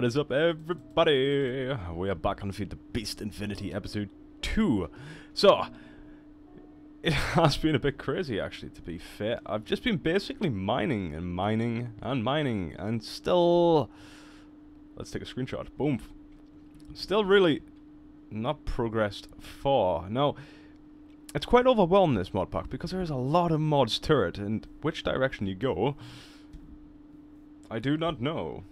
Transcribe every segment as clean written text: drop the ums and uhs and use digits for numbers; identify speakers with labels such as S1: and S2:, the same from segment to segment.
S1: What is up, everybody? We are back on Feed the Beast Infinity episode 2. So, it has been a bit crazy, actually, to be fair. I've just been basically mining and mining and mining, and still... Let's take a screenshot. Boom. Still really not progressed far. Now, it's quite overwhelming, this mod pack, because there is a lot of mods to it, and which direction you go, I do not know.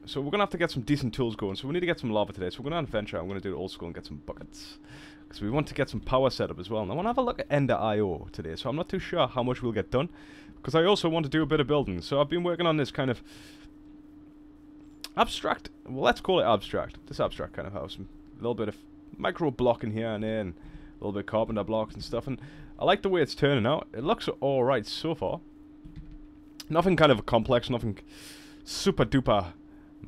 S1: So we're going to have to get some decent tools going. So we need to get some lava today. So we're going to adventure. I'm going to do it old school and get some buckets. Because we want to get some power set up as well. And I want to have a look at Ender.io today. So I'm not too sure how much we'll get done. Because I also want to do a bit of building. So I've been working on this kind of abstract. Well, let's call it abstract. This abstract kind of house. A little bit of micro block in here and there. And a little bit of carpenter blocks and stuff. And I like the way it's turning out. It looks alright so far. Nothing kind of complex. Nothing super duper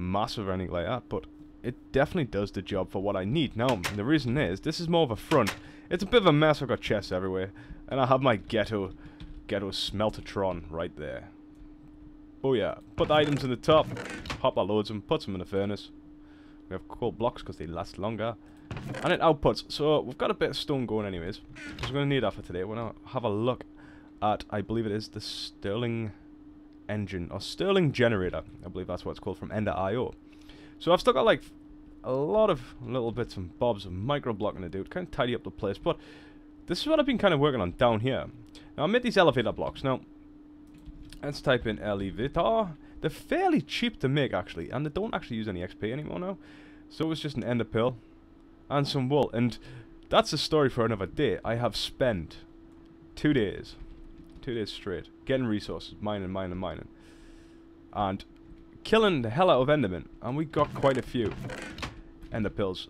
S1: massive or anything like that, but it definitely does the job for what I need. Now, the reason is, this is more of a front. It's a bit of a mess. I've got chests everywhere, and I have my ghetto smeltertron right there. Oh yeah, put the items in the top, hop our loads them, put them in the furnace. We have coal blocks because they last longer, and it outputs. So we've got a bit of stone going anyways, because we're going to need that for today. We're going to have a look at, I believe it is the Sterling engine, or Sterling generator, I believe that's what it's called, from Ender.io. So I've still got like a lot of little bits and bobs of micro blocking to do to kind of tidy up the place, but this is what I've been kind of working on down here. Now I made these elevator blocks. Now let's type in elevator. They're fairly cheap to make actually, and they don't actually use any XP anymore now. So it's just an ender pearl and some wool, and that's a story for another day. I have spent 2 days straight getting resources, mining, and killing the hell out of endermen, and we got quite a few ender pills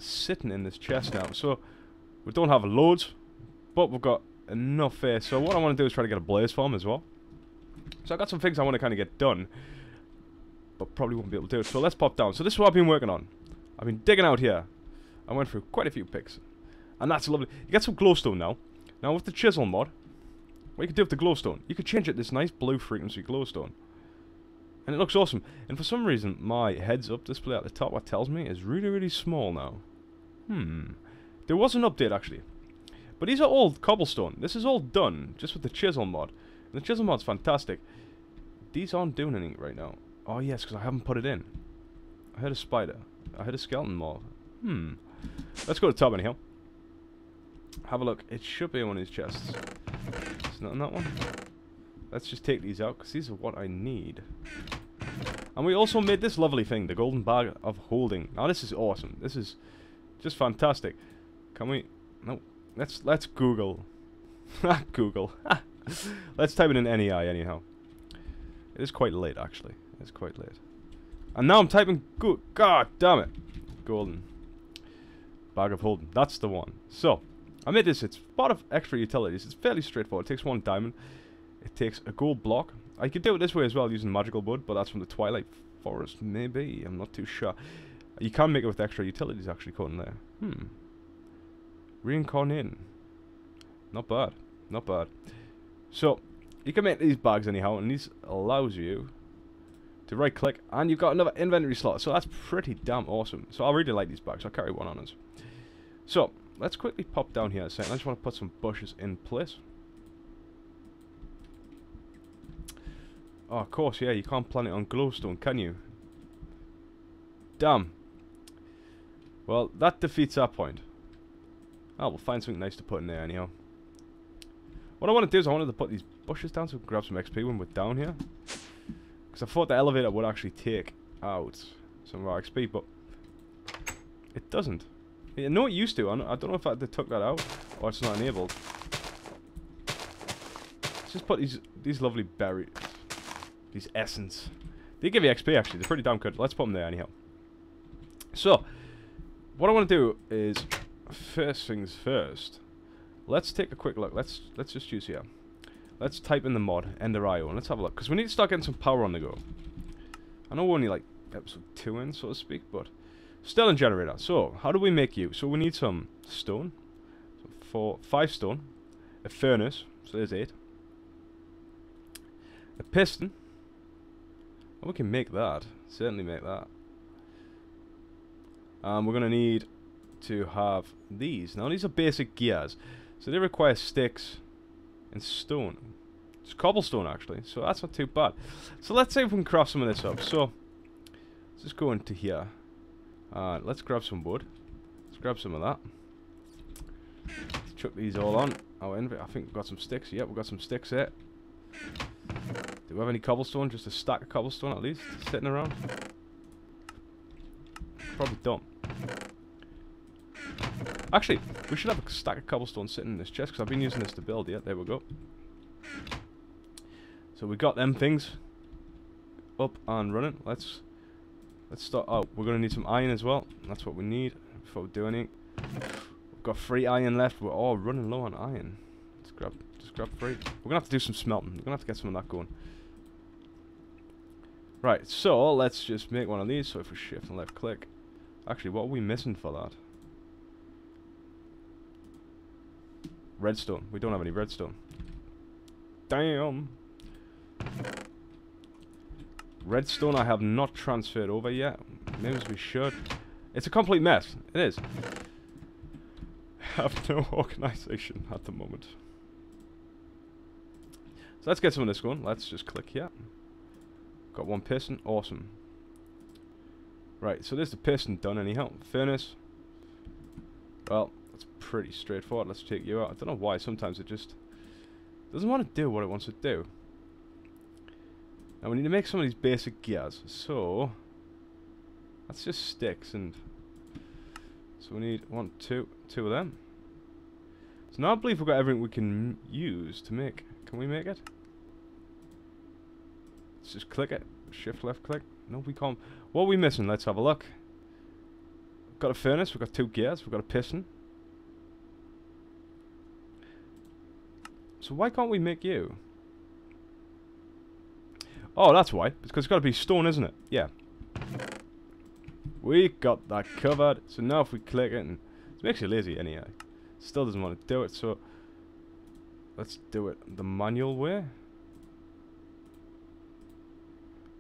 S1: sitting in this chest now. So we don't have loads, but we've got enough here. So what I want to do is try to get a blaze farm as well. So I got some things I want to kind of get done, but probably won't be able to do it. So let's pop down. So this is what I've been working on. I've been digging out here. I went through quite a few picks, and that's lovely. You get some glowstone now. Now with the chisel mod, what you can do with the glowstone, you could change it this nice blue frequency glowstone, and it looks awesome. And for some reason, my heads-up display at the top, what tells me, is really, really small now. There was an update actually, but these are all cobblestone. This is all done just with the chisel mod, and the chisel mod's fantastic. These aren't doing anything right now. Oh yes, because I haven't put it in. I heard a spider. I heard a skeleton mob. Let's go to the top anyhow. Have a look. It should be in one of these chests. Not in that one. Let's just take these out, because these are what I need. And we also made this lovely thing, the golden bag of holding. Now this is awesome. This is just fantastic. Can we... No. Let's Google. Google. Let's type it in NEI anyhow. It is quite late, actually. It's quite late. And now I'm typing... God damn it. Golden bag of holding. That's the one. So... I made this, it's part of extra utilities. It's fairly straightforward. It takes 1 diamond. It takes a gold block. I could do it this way as well using magical wood, but that's from the Twilight Forest, maybe. I'm not too sure. You can make it with extra utilities actually caught in there. Reincarnating. Not bad. Not bad. So, you can make these bags anyhow, and these allows you to right click, and you've got another inventory slot. So that's pretty damn awesome. So I really like these bags. I'll carry one on us. So, let's quickly pop down here a second. I just want to put some bushes in place. Oh, of course, yeah, you can't plant it on glowstone, can you? Damn. Well, that defeats that point. Oh, we'll find something nice to put in there anyhow. What I want to do is I wanted to put these bushes down so we can grab some XP when we're down here. Because I thought the elevator would actually take out some of our XP, but it doesn't. I know it used to. I don't know if they took that out or it's not enabled. Let's just put these lovely berries, these essence. They give you XP actually. They're pretty damn good. Let's put them there anyhow. So, what I want to do is, first things first. Let's take a quick look. Let's just use here. Let's type in the mod Ender.io and let's have a look, because we need to start getting some power on the go. I know we're only like episode 2 in, so to speak, but. Sterling generator. So, how do we make you? So we need some stone. So 5 stone. A furnace. So there's 8. A piston. we can make that. Certainly make that. We're going to need to have these. Now these are basic gears. So they require sticks and stone. It's cobblestone actually, so that's not too bad. So let's see if we can craft some of this up. So let's just go into here. Let's grab some wood. Let's grab some of that. Let's chuck these all on. I think we've got some sticks. Yep, we've got some sticks here. Do we have any cobblestone? Just a stack of cobblestone at least sitting around? Probably don't. Actually, we should have a stack of cobblestone sitting in this chest because I've been using this to build. Yeah, there we go. So we got them things up and running. Let's start. Oh, we're gonna need some iron as well. That's what we need before we do anything. We've got 3 iron left. We're all running low on iron. Let's just grab 3. We're gonna have to do some smelting. We're gonna have to get some of that going. Right. So let's just make one of these. So if we shift and left click, actually, what are we missing for that? Redstone. We don't have any redstone. Damn. Redstone I have not transferred over yet. Maybe we should. It's a complete mess. It is. I have no organization at the moment. So let's get some of this going. Let's just click here. Got 1 piston. Awesome. Right, so there's the piston done anyhow. Furnace. Well, that's pretty straightforward. Let's take you out. I don't know why sometimes it just doesn't want to do what it wants to do. Now we need to make some of these basic gears. So that's just sticks, and so we need 1, 2 of them. So now I believe we've got everything we can use to make. Can we make it? Let's just click it. Shift left click. No, we can't. What are we missing? Let's have a look. We've got a furnace. We've got 2 gears. We've got a piston. So why can't we make you? Oh, that's why. It's because it's got to be stone, isn't it? Yeah. We got that covered. So now if we click it, and it makes you lazy anyhow. Still doesn't want to do it, so let's do it the manual way.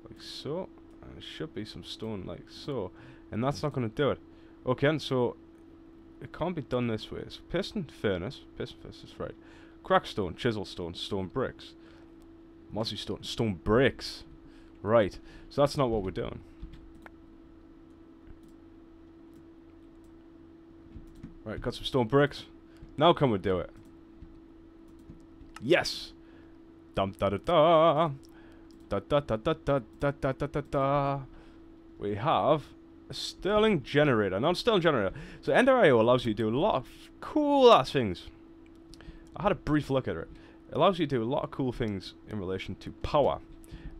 S1: Like so. And there should be some stone like so. And that's not going to do it. Okay, and so it can't be done this way. So piston furnace. Piston furnace is right. Crackstone, chisel stone, stone bricks. Mossy stone, stone bricks. Right. So that's not what we're doing. Right, got some stone bricks. Now can we do it? Yes! Dum da da da! Da da da da da da da da da da! We have a Sterling generator. Now, Sterling generator. So, Ender.io allows you to do a lot of cool ass things. I had a brief look at it. It allows you to do a lot of cool things in relation to power.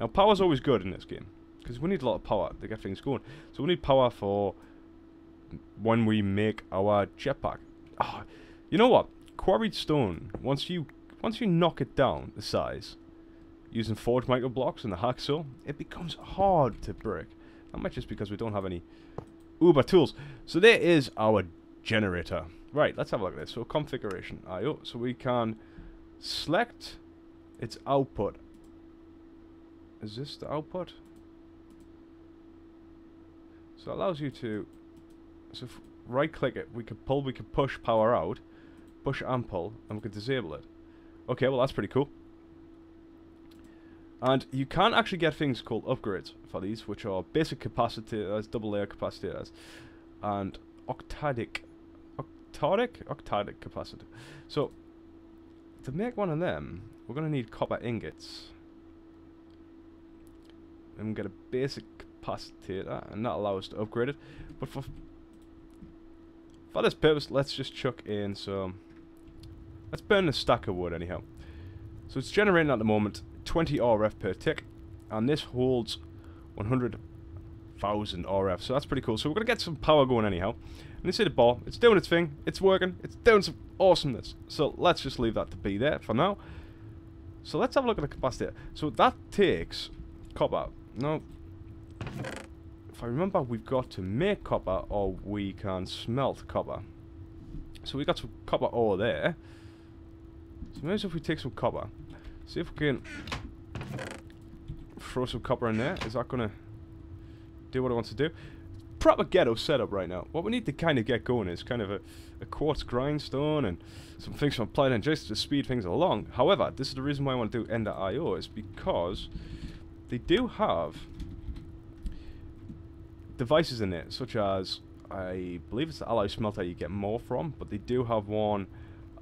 S1: Now, power's always good in this game, because we need a lot of power to get things going. So we need power for when we make our jetpack. Oh, you know what? Quarried stone, once you knock it down the size, using forged micro blocks and the hacksaw, it becomes hard to break. That might just because we don't have any uber tools. So there is our generator. Right, let's have a look at this. So configuration IO. So we can select its output. Is this the output? So it allows you to, so if right click it, we could pull, we could push power out, push and pull, and we could disable it. Okay, well that's pretty cool. And you can actually get things called upgrades for these, which are basic capacitors, double layer capacitors, and octadic capacitor. So to make one of them, we're going to need copper ingots. And we get a basic capacitor, and that allows us to upgrade it. But for this purpose, let's just chuck in some. Let's burn a stack of wood anyhow. So it's generating at the moment 20 RF per tick, and this holds 100,000 RF. So that's pretty cool. So we're gonna get some power going anyhow. And you see the bar, it's doing its thing, it's working, it's doing some awesomeness. So let's just leave that to be there for now. So let's have a look at the capacitor. So that takes copper. Now, if I remember, we've got to make copper, or we can smelt copper. So we got some copper ore there. So maybe if we take some copper, see if we can Throw some copper in there. Is that going to do what it wants to do? Proper ghetto setup right now. What we need to kind of get going is kind of a quartz grindstone and some things from applied and just to speed things along. However, this is the reason why I want to do Ender.io, is because they do have devices in it, such as, I believe it's the alloy smelter you get more from, but they do have one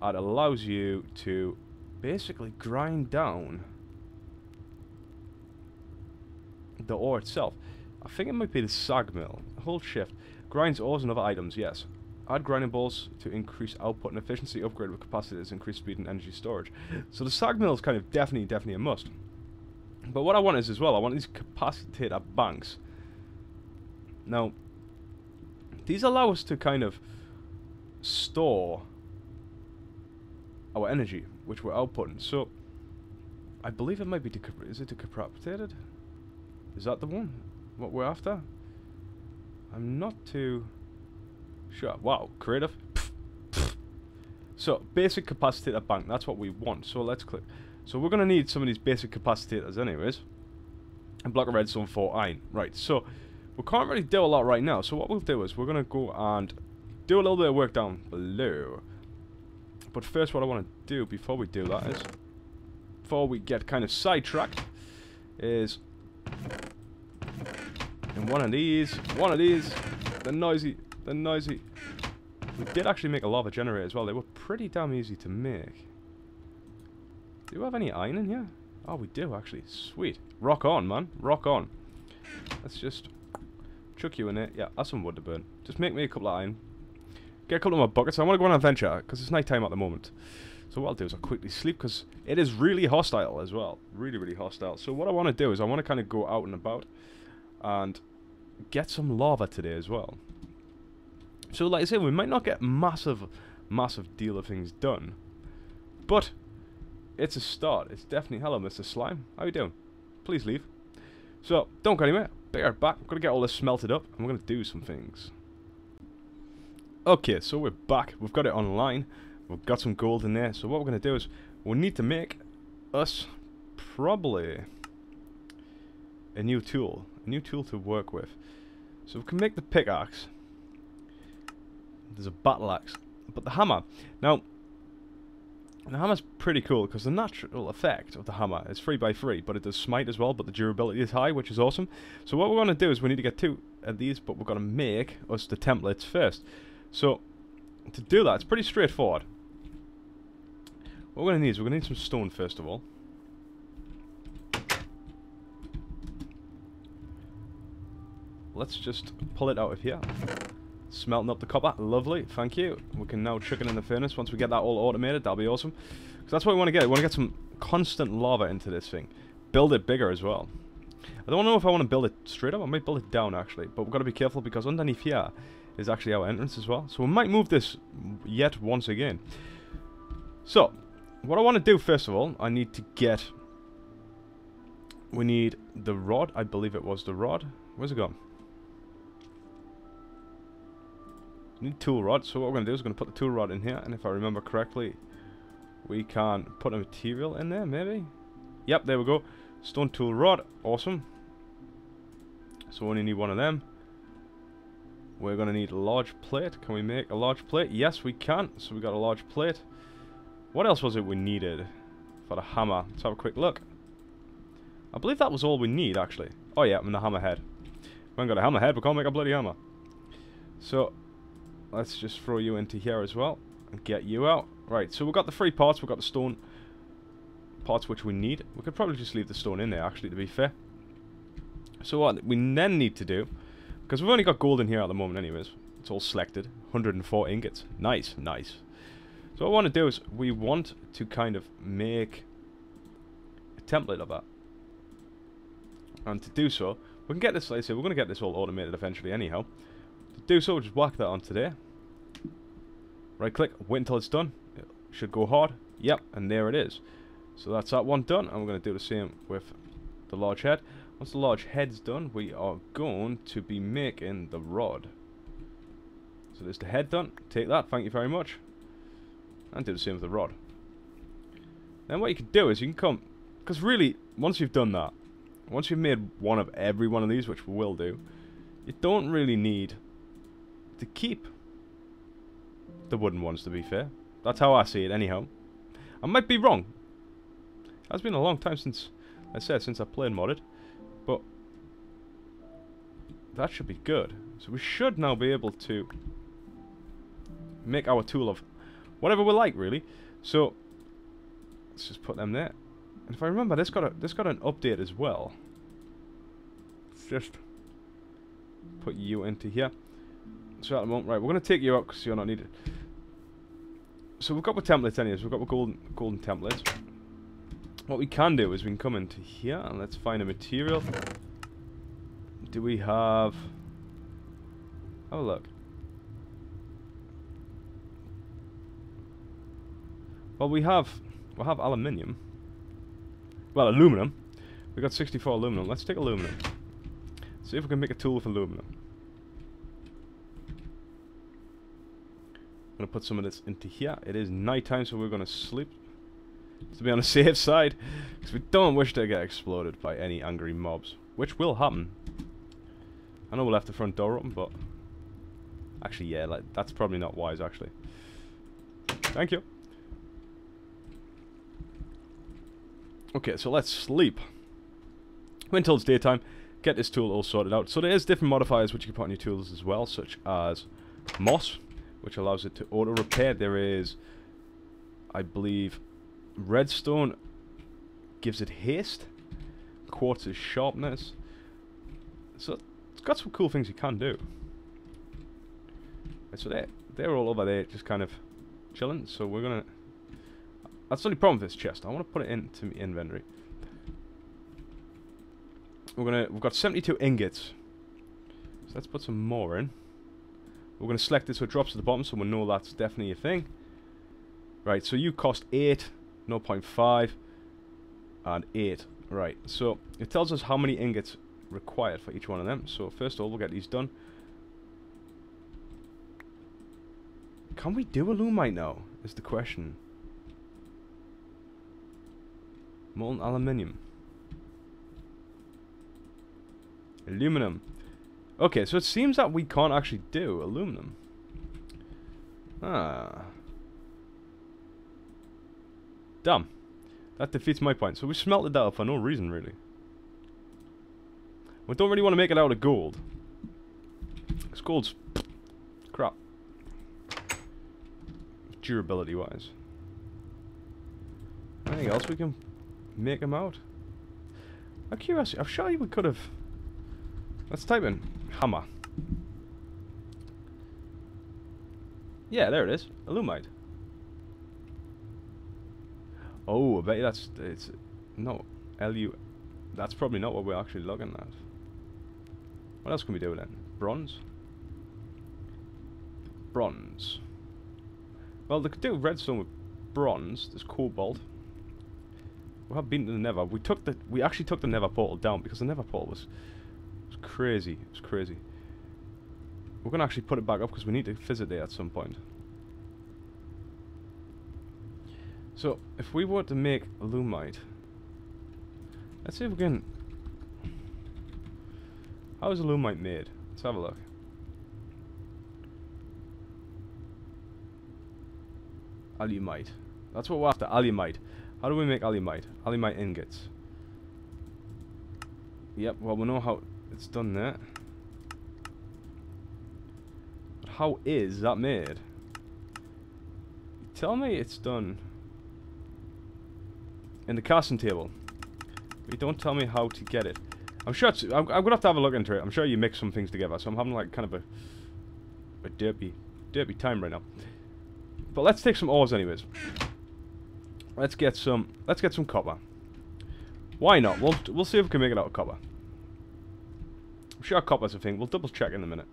S1: that allows you to basically grind down the ore itself. I think it might be the sag mill. Hold shift. Grinds ores and other items, yes. Add grinding balls to increase output and efficiency. Upgrade with capacitors, increase speed and energy storage. So the sag mill is kind of definitely a must. But what I want is as well, I want these capacitator banks. Now, these allow us to kind of store our energy, which we're outputting. So, I believe it might be is it decapitated? Is that the one? What we're after? I'm not too sure. Wow, creative. So, basic capacitator bank, that's what we want. So let's click. So we're going to need some of these basic capacitors anyways. A block of redstone for iron. Right, so we can't really do a lot right now. So what we'll do is we're going to go and do a little bit of work down below. But first what I want to do before we do that is, before we get kind of sidetracked, is in one of these, the noisy. We did actually make a lava generator as well. They were pretty damn easy to make. Do we have any iron in here? Oh, we do actually. Sweet. Rock on, man. Rock on. Let's just chuck you in there. Yeah, that's some wood to burn. Just make me a couple of iron. Get a couple of more buckets. I want to go on an adventure because it's night time at the moment. So what I'll do is I'll quickly sleep because it is really hostile as well. Really hostile. So what I want to do is I want to kind of go out and about and get some lava today as well. So like I say, we might not get massive deal of things done, but it's a start. It's definitely... Hello, Mr. Slime. How you doing? Please leave. So, don't go anywhere. Be right back. I'm going to get all this smelted up, and we're going to do some things. Okay, so we're back. We've got it online. We've got some gold in there. So what we're going to do is we need to make us probably a new tool. A new tool to work with. So we can make the pickaxe. There's a battle axe. But the hammer... Now... the hammer's pretty cool because the natural effect of the hammer is 3x3, but it does smite as well, but the durability is high, which is awesome. So what we're going to do is we need to get 2 of these, but we're going to make us the templates first. So, to do that, it's pretty straightforward. What we're going to need is we're going to need some stone first of all. Let's just pull it out of here. Smelting up the copper, lovely, thank you. We can now chuck it in the furnace. Once we get that all automated, that'll be awesome. Because that's what we want to get. We want to get some constant lava into this thing. Build it bigger as well. I don't know if I want to build it straight up. I might build it down actually. But we've got to be careful because underneath here is actually our entrance as well. So we might move this yet once again. So, what I want to do first of all, I need to get... We need the rod. I believe it was the rod. Where's it gone? We need tool rod, so what we're going to do is we're going to put the tool rod in here, and if I remember correctly, we can put a material in there, maybe? Yep, there we go. Stone tool rod, awesome. So we only need one of them. We're going to need a large plate. Can we make a large plate? Yes, we can. So we got a large plate. What else was it we needed for the hammer? Let's have a quick look. I believe that was all we need, actually. Oh yeah, and the hammer head. We haven't got a hammer head, we can't make a bloody hammer. So... let's just throw you into here as well and get you out. Right, so we've got the 3 parts. We've got the stone parts which we need. We could probably just leave the stone in there actually, to be fair. So what we then need to do, because we've only got gold in here at the moment anyways, it's all selected, 104 ingots. Nice. So what I want to do is we want to kind of make a template of that. And to do so, we can get this, like I say, we're going to get this all automated eventually anyhow. To do so, we'll just whack that onto there. Right click, wait until it's done. It should go hard. Yep, and there it is. So that's that one done, and we're going to do the same with the large head. Once the large head's done, we are going to be making the rod. So there's the head done. Take that, thank you very much. And do the same with the rod. Then what you can do is you can come, because really, once you've done that, once you've made one of every one of these, which we will do, you don't really need to keep the wooden ones, to be fair. That's how I see it anyhow. I might be wrong. It's been a long time since, I said, since I played modded, but that should be good. So we should now be able to make our tool of whatever we like, really. So let's just put them there. And if I remember, this got an update as well. Let's just put you into here. So at the moment, right, we're going to take you out because you're not needed. So we've got the templates anyways. We've got the golden templates. What we can do is we can come into here and let's find a material. Do we have... Oh, look. Well, we'll have aluminium. Well, aluminum. We got 64 aluminum. Let's take aluminum. See if we can make a tool with aluminum. I'm going to put some of this into here. It is night time, so we're going to sleep. To be on the safe side. Because we don't wish to get exploded by any angry mobs. Which will happen. I know we left the front door open, but... Actually, yeah, like, that's probably not wise, actually. Thank you. Okay, so let's sleep. Wait until it's daytime. Get this tool all sorted out. So there is different modifiers which you can put on your tools as well, such as moss, which allows it to auto repair. There is, I believe, redstone gives it haste. Quartz is sharpness. So it's got some cool things you can do. Right, so they're all over there, just kind of chilling. So we're gonna. That's the only problem with this chest. I want to put it into my inventory. We've got 72 ingots. So let's put some more in. We're gonna select it so it drops to the bottom, so we know that's definitely a thing. Right, so you cost 8, 0.5, and 8. Right, so it tells us how many ingots required for each one of them. So first of all, we'll get these done. Can we do alumite now? Is the question. Molten aluminium. Aluminum. Okay, so it seems that we can't actually do aluminum. Ah. Damn. That defeats my point. So we smelted that up for no reason, really. We don't really want to make it out of gold. Because gold's crap. Durability-wise. Anything else we can make them out? I'm curious. I'm sure we could have... Let's type in hammer. Yeah, there it is. Alumite. Oh, I bet you it's no LU. That's probably not what we're actually looking at. What else can we do then? Bronze. Bronze. Well, they could do redstone with bronze. There's cobalt. We have been to the Nether. We actually took the Nether portal down because the Nether portal was crazy. It was crazy. We're gonna actually put it back up because we need to visit there at some point. So, if we were to make alumite, let's see if we can. How is alumite made? Let's have a look. Alumite. That's what we're after. Alumite. How do we make alumite? Alumite ingots. Yep. Well, we know how it's done there. But how is that made? Tell me it's done in the casting table. But don't tell me how to get it. I'm sure it's... I'm gonna have to have a look into it. I'm sure you mix some things together. So I'm having like kind of a derpy time right now. But let's take some ores anyways. Let's get some copper. Why not? We'll see if we can make it out of copper. I'm sure copper's a thing. We'll double check in a minute.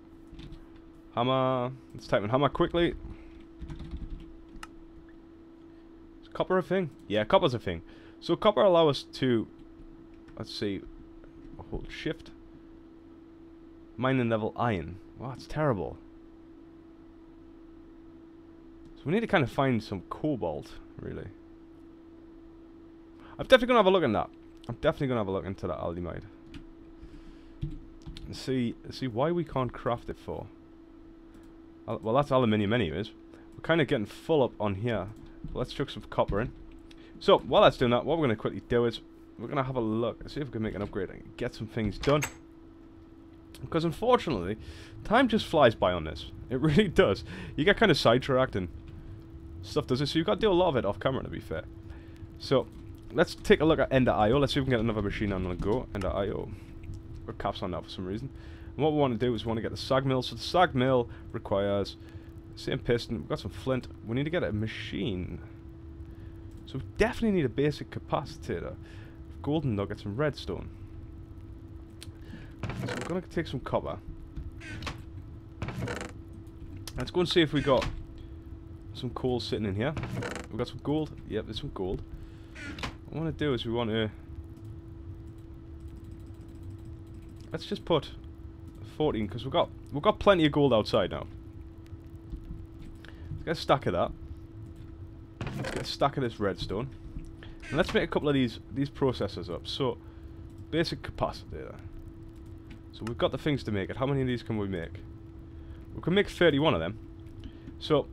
S1: Hammer. Let's type in hammer quickly. Is copper a thing? Yeah, copper's a thing. So copper allows us to, let's see, hold shift. Mining level iron. Wow, that's terrible. So we need to kind of find some cobalt, really. I'm definitely going to have a look at that. I'm definitely going to have a look into that alumite. And see why we can't craft it for. Well, that's aluminium anyways. We're kind of getting full up on here. Let's chuck some copper in. So, while that's doing that, what we're going to quickly do is we're going to have a look and see if we can make an upgrade and get some things done. Because unfortunately, time just flies by on this. It really does. You get kind of sidetracked and stuff does it. So you've got to do a lot of it off camera, to be fair. So, let's take a look at Ender.io. Let's see if we can get another machine on the go. Ender.io. Got caps on that for some reason. And what we want to do is we want to get the sag mill. So the sag mill requires same piston. We've got some flint. We need to get a machine. So we definitely need a basic capacitator. Golden nuggets and redstone. So we're going to take some copper. Let's go and see if we got some coal sitting in here. We've got some gold. Yep, there's some gold. What I want to do is we want to... Let's just put 14 because we've got plenty of gold outside now. Let's get a stack of that. Let's get a stack of this redstone. And let's make a couple of these processors up. So, basic capacitor. So we've got the things to make it. How many of these can we make? We can make 31 of them. So,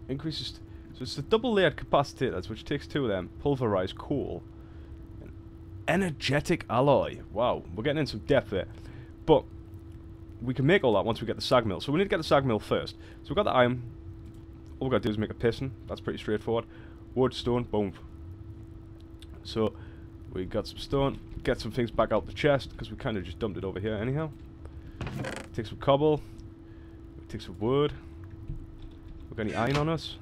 S1: increases... So it's the double layered capacitors, which takes 2 of them. Pulverized coal. An energetic alloy. Wow, we're getting in some depth there. But, we can make all that once we get the sag mill. So we need to get the sag mill first. So we've got the iron. All we've got to do is make a piston. That's pretty straightforward. Wood, stone, boom. So, we got some stone. Get some things back out the chest, because we kind of just dumped it over here anyhow. Take some cobble. Take some wood. We got any iron on us?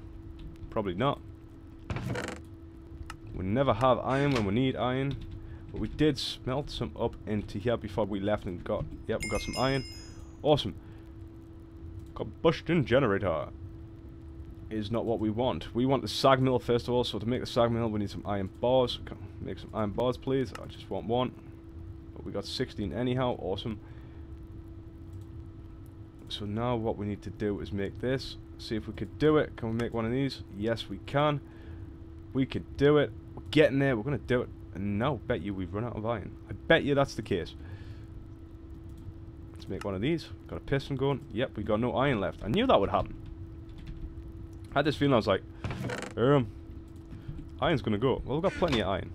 S1: Probably not. We never have iron when we need iron. But we did smelt some up into here before we left and got... Yep, we got some iron. Awesome. Combustion generator is not what we want. We want the sag mill first of all. So to make the sag mill, we need some iron bars. Make some iron bars, please. I just want 1. But we got 16 anyhow. Awesome. So now what we need to do is make this. See if we could do it. Can we make one of these? Yes, we can. We could do it. We're getting there. We're going to do it. And now, bet you we've run out of iron. I bet you that's the case. Let's make one of these. Got a piston going. Yep, we got no iron left. I knew that would happen. I had this feeling. I was like, iron's going to go. Well, we've got plenty of iron.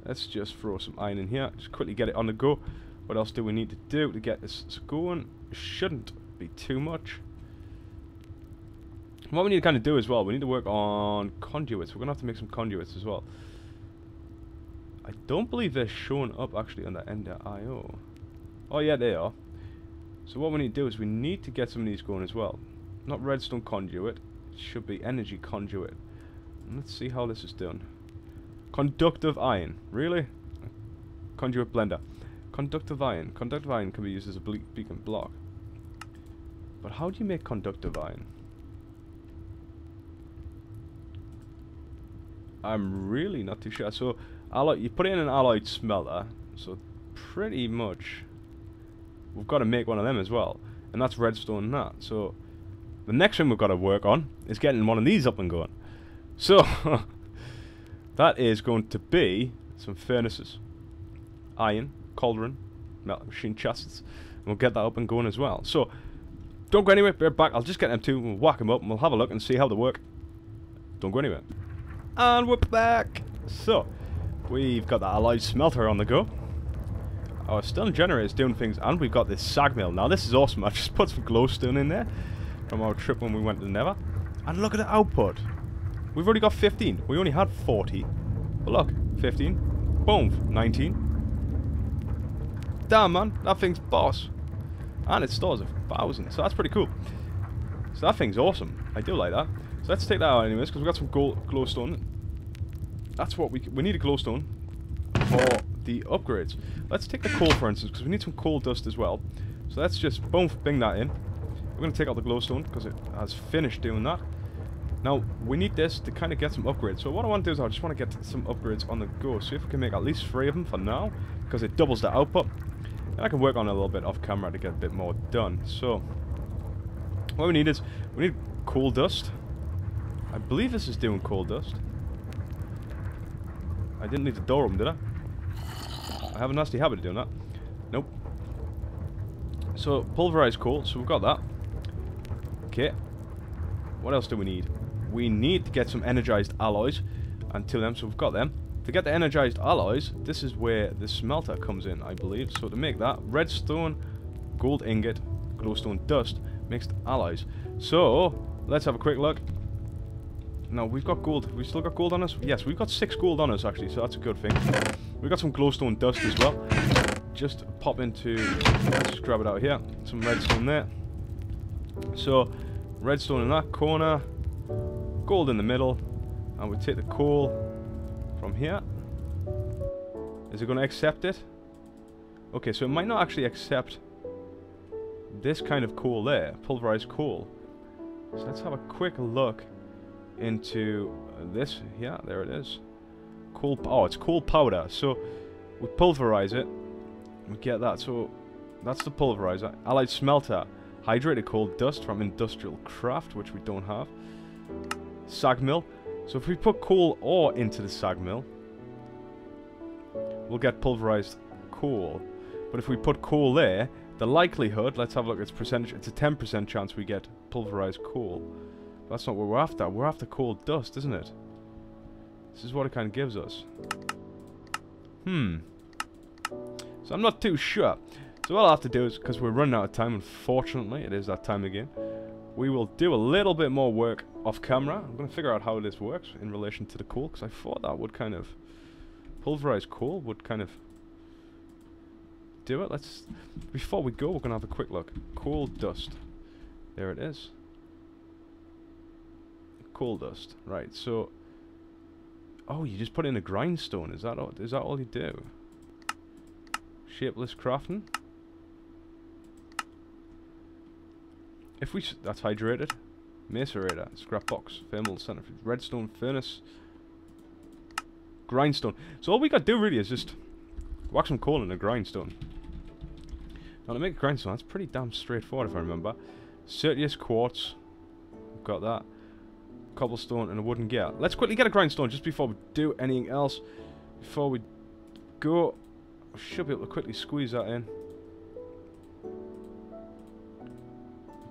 S1: Let's just throw some iron in here. Just quickly get it on the go. What else do we need to do to get this going? Shouldn't be too much. What we need to kind of do as well, we need to work on conduits. We're going to have to make some conduits as well. I don't believe they're showing up actually on the Ender.io. Oh yeah, they are. So what we need to do is we need to get some of these going as well. Not redstone conduit. It should be energy conduit. And let's see how this is done. Conductive iron. Really? Conduit blender. Conductive iron. Conductive iron can be used as a beacon block. But how do you make conductive iron? I'm really not too sure. So, alloy, you put it in an alloyed smelter. So, pretty much, we've got to make one of them as well. And that's redstone and that. So, the next thing we've got to work on is getting one of these up and going. So, that is going to be some furnaces. Iron, cauldron, machine chests. And we'll get that up and going as well. So, don't go anywhere. Bear back. I'll just get them two. We'll whack them up and we'll have a look and see how they work. Don't go anywhere. And we're back. So, we've got the alloyed smelter on the go. Our stone generator is doing things, and we've got this sag mill. Now, this is awesome. I've just put some glowstone in there from our trip when we went to the Nether. And look at the output. We've already got 15. We only had 40. But look, 15. Boom, 19. Damn, man. That thing's boss. And it stores 1,000. So that's pretty cool. So that thing's awesome. I do like that. So let's take that out anyways, because we've got some glowstone. That's what we need a glowstone for the upgrades. Let's take the coal, for instance, because we need some coal dust as well. So let's just, boom, bing that in. We're going to take out the glowstone, because it has finished doing that. Now, we need this to kind of get some upgrades. So what I want to do is I just want to get some upgrades on the go. See if we can make at least 3 of them for now, because it doubles the output. And I can work on it a little bit off camera to get a bit more done. So, what we need is, we need coal dust. I believe this is doing coal dust. I didn't leave the door open, did I? I have a nasty habit of doing that. Nope. So, pulverized coal, so we've got that. Okay. What else do we need? We need to get some energized alloys, and 2 of them, so we've got them. To get the energized alloys, this is where the smelter comes in, I believe. So to make that, redstone, gold ingot, glowstone dust, mixed alloys. So, let's have a quick look. Now, we've got gold. We've still got gold on us? Yes, we've got 6 gold on us, actually, so that's a good thing. We've got some glowstone dust as well. Just pop into... Let's just grab it out here. Some redstone there. So, redstone in that corner. Gold in the middle. And we take the coal from here. Is it going to accept it? Okay, so it might not actually accept this kind of coal there. Pulverized coal. So let's have a quick look into this. Yeah, there it is. Coal. Oh, it's coal powder. So we pulverize it. We get that. So that's the pulverizer. Allied smelter. Hydrated coal dust from industrial craft, which we don't have. Sag mill. So if we put coal ore into the sag mill, we'll get pulverized coal. But if we put coal there, the likelihood, let's have a look at its percentage, it's a 10% chance we get pulverized coal. But that's not what we're after. We're after coal dust, isn't it? This is what it kind of gives us. So I'm not too sure. So what I'll have to do is, because we're running out of time, unfortunately, it is that time again, we will do a little bit more work off camera. I'm going to figure out how this works in relation to the coal, because I thought that would kind of... Pulverized coal would kind of do it. Let's... Before we go, we're going to have a quick look. Coal dust. There it is. Coal dust. Right, so... Oh, you just put it in a grindstone. Is that all you do? Shapeless crafting. If we... That's hydrated. Macerator. Scrap box. Thermal centrifuge. Redstone furnace. Grindstone. So all we got to do really is just whack some coal in a grindstone. Now to make a grindstone, that's pretty damn straightforward if I remember. Certius quartz. We've got that. Cobblestone and a wooden gear. Let's quickly get a grindstone just before we do anything else. Before we go, I should be able to quickly squeeze that in.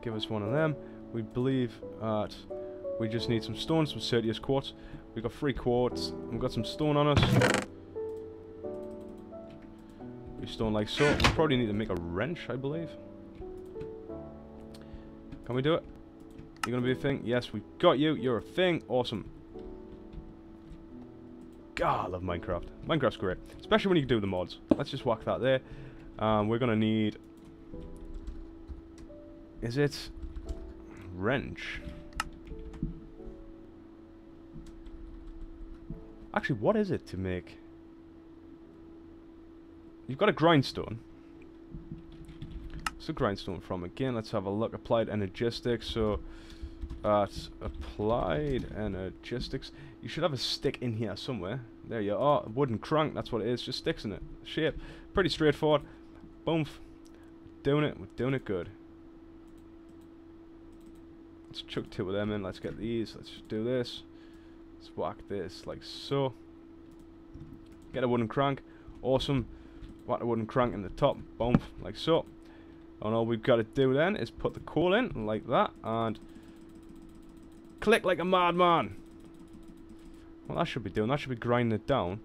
S1: Give us one of them. We believe that we just need some stone, some Certius quartz. We've got 3 quartz. We've got some stone on us. We stone like so. We probably need to make a wrench, I believe. Can we do it? You're gonna be a thing? Yes, we've got you. You're a thing. Awesome. God, I love Minecraft. Minecraft's great. Especially when you do the mods. Let's just whack that there. We're gonna need... Is it... wrench? Actually, what is it to make... You've got a grindstone. What's the grindstone from? Again, let's have a look. Applied energistics. So, applied energistics. You should have a stick in here somewhere. There you are. Wooden crank. That's what it is. Just sticks in it. Shape. Pretty straightforward. Boom. Doing it. We're doing it good. Let's chuck 2 of them in. Let's get these. Let's just do this. Let's whack this like so. Get a wooden crank. Awesome. Whack a wooden crank in the top. Boom. Like so. And all we've got to do then is put the coal in like that. And click like a madman. Well, that should be doing. That should be grinding it down.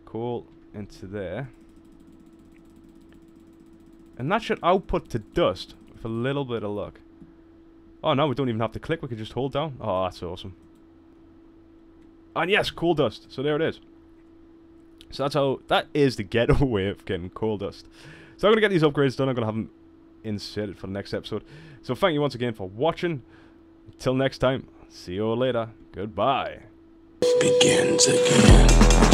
S1: Coal into there. And that should output to dust with a little bit of luck. Oh, no, we don't even have to click. We can just hold down. Oh, that's awesome. And yes, coal dust. So there it is. So that's how... That is the getaway of getting coal dust. So I'm going to get these upgrades done. I'm going to have them inserted for the next episode. So thank you once again for watching. Until next time, see you all later. Goodbye. Begins again.